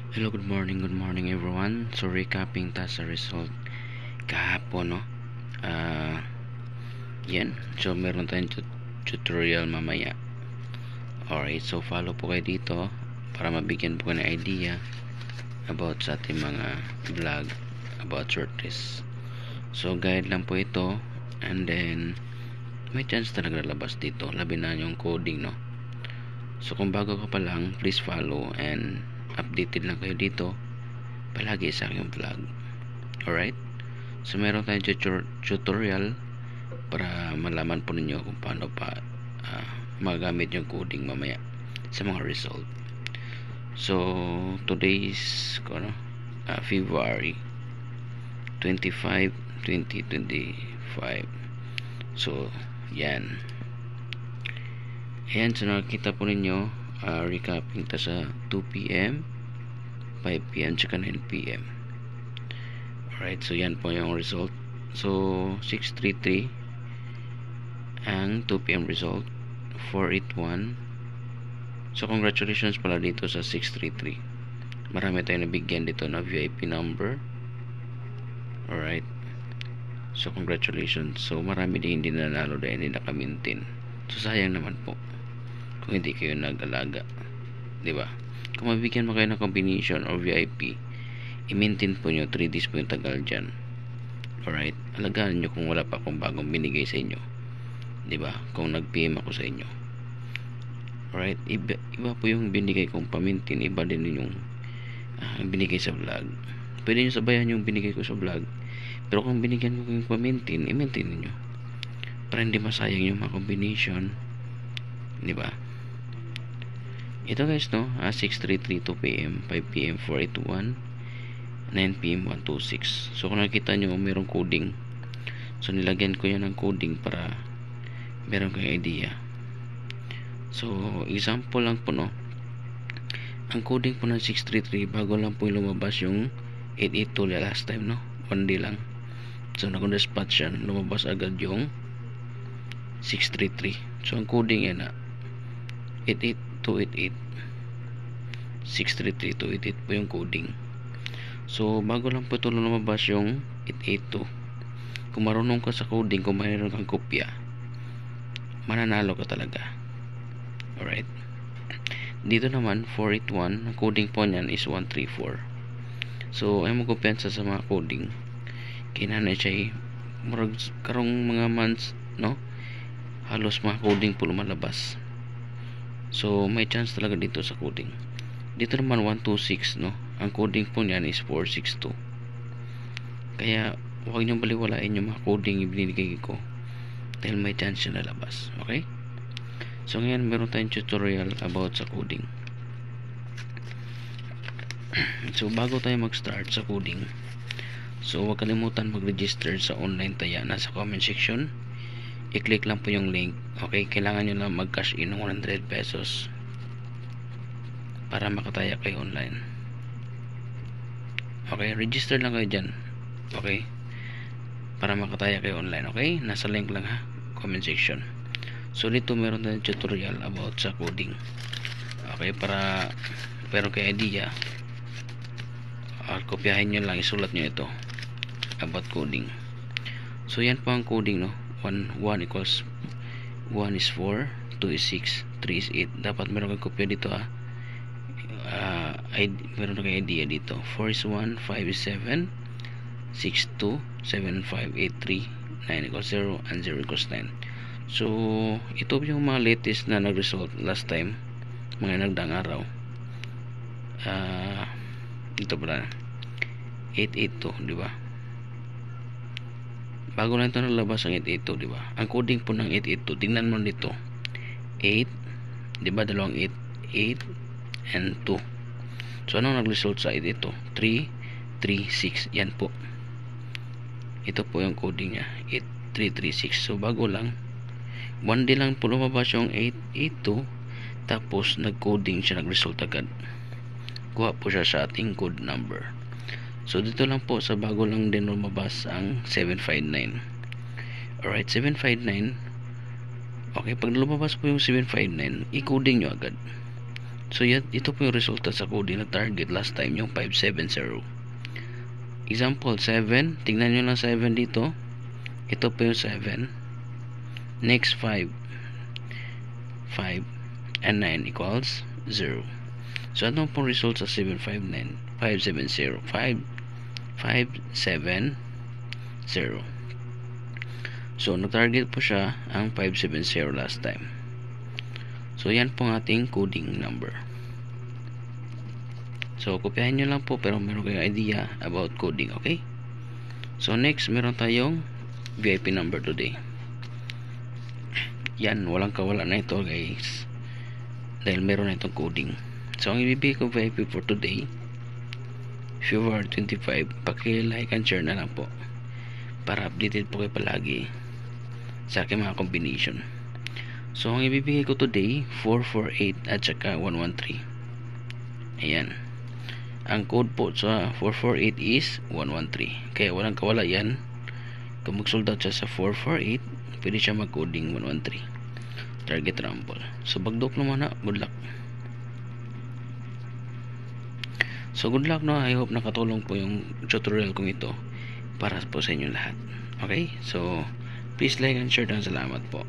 Hello, good morning everyone. So recapping ta sa result kahapon, no? Yan. So meron tayong tutorial mamaya. Alright, so follow po kayo dito para mabigyan po kayo ng idea about sa ating mga vlog about shortlist. So guide lang po ito, and then may chance talaga lalabas dito, labi na yung coding, no? So kung bago ka pa lang, please follow and updated lang kayo dito palagi sa aking vlog. Alright, so meron tayong tutorial para malaman po ninyo kung paano pa magamit yung coding mamaya sa mga result. So today is February 25, 2025. So yan, ayan. So nakikita po ninyo, recapping ta sa 2 p.m, 5 p.m, tsaka 9 p.m. Alright, so yan po yung result. So 633 ang 2 p.m. result, 481. So congratulations pala dito sa 633. Marami tayong nabigyan dito na VIP number. Alright, so congratulations. So marami din hindi nanalo dahil hindi nakamintin. So sayang naman po kung hindi kayo nag-alaga, diba? Kung mabigyan mo kayo ng combination or VIP, i-maintain po nyo 3 days po yung tagal dyan. Alright, alagaan nyo kung wala pa akong bagong binigay sa inyo, diba? Kung nag-PM ako sa inyo. Alright, iba po yung binigay kong pamintin, iba din yung binigay sa vlog. Pwede nyo sabayan yung binigay ko sa vlog, pero kung binigyan ko yung pamintin, i-maintain nyo para hindi masayang yung mga combination, diba? Ito guys, no, 633 2 p.m, 5 p.m 481, 9 p.m 126. So kung nakita nyo mayroong coding, so nilagyan ko yan ng coding para meron kayong idea. So example lang po, no, ang coding po ng 633 bago lang po lumabas yung 882 last time, no, 1 day lang. So nag-dispatch yan, lumabas agad yung 633. So ang coding yan na 88288, 633 po yung coding. So bago lang po ito lumabas yung 882. Kung marunong ka sa coding, kung mayroon kang kopya, mananalo ka talaga. Alright, dito naman 481, ang coding po niyan is 134. So ay magkumpiyansa sa mga coding, kinanay siya murag karong mga months, no, halos mga coding po lumalabas. So may chance talaga dito sa coding. Dito naman 126, no, ang coding po niyan is 462. Kaya huwag niyong baliwalain yung mga coding ibinigay ko dahil may chance siya lalabas. Okay, so ngayon meron tayong tutorial about sa coding. So bago tayo mag-start sa coding, so huwag kalimutan mag-register sa online taya. Nasa comment section, i-click lang po yung link. Okay, kailangan nyo lang mag-cash in ng 100 pesos para makataya kayo online. Okay, register lang kayo dyan. Okay, para makataya kayo online. Okay, nasa link lang ha, comment section. So dito meron tayong tutorial about sa coding. Okay, para meron kayo idea, kopyahin nyo lang, isulat nyo ito about coding. So yan po ang coding, no. 1 equals 1 is 4, 2 is 6, 3 is 8. Dapat meron kang kopya dito ha. Meron kang idea dito. 4 is 1, 5 is 7, 6 2, 7 5, 8 3, 9 equals 0, and 0 equals 9. So ito yung mga latest na nag-result last time, mga nagdaang araw. Ito pala 882, di ba? Bago lang ito nalabas ang 882, di ba? Ang coding po ng 882, tingnan mo dito, 8, di ba, dalawang 8, 8 and 2. So anong nag-result sa 882? 3 3 6. Yan po, ito po yung coding niya, 8336. So bago lang, 1 day lang po lumabas yung 882, tapos nag-coding siya, nag-result agad. Kuha po siya sa ating code number. So dito lang po sa bago lang din lumabas ang 759. Alright, 759. Okay, pag lumabas po yung 759, i-coding nyo agad. So ito po yung resulta sa coding na target last time, yung 570. Example 7, tingnan nyo lang 7 dito. Ito po yung 7. Next 5 and 9 equals 0. So ano pong result sa 759? 570. 570. So nag-target po siya ang 570 last time. So yan po ang ating coding number. So kopyahin nyo lang po pero meron kayong idea about coding, okay? So next meron tayong VIP number today. Yan, walang kawala na ito guys, dahil meron na itong coding. So ang ibibigay ko VIP for today, February 25, paki-like and share na lang po para updated po kayo palagi sa aking mga combination. So ang ibibigay ko today, 448 at saka 113. Ayan, ang code po sa 448 is 113, kaya walang kawala yan. Kung mag-sold-out siya sa 448, pwede siya mag-coding 113 target rumble. So bagdok naman na, good luck. So good luck, no. I hope nakatulong po yung tutorial kong ito para po sa inyo lahat. Okay, so please like and share, dan salamat po.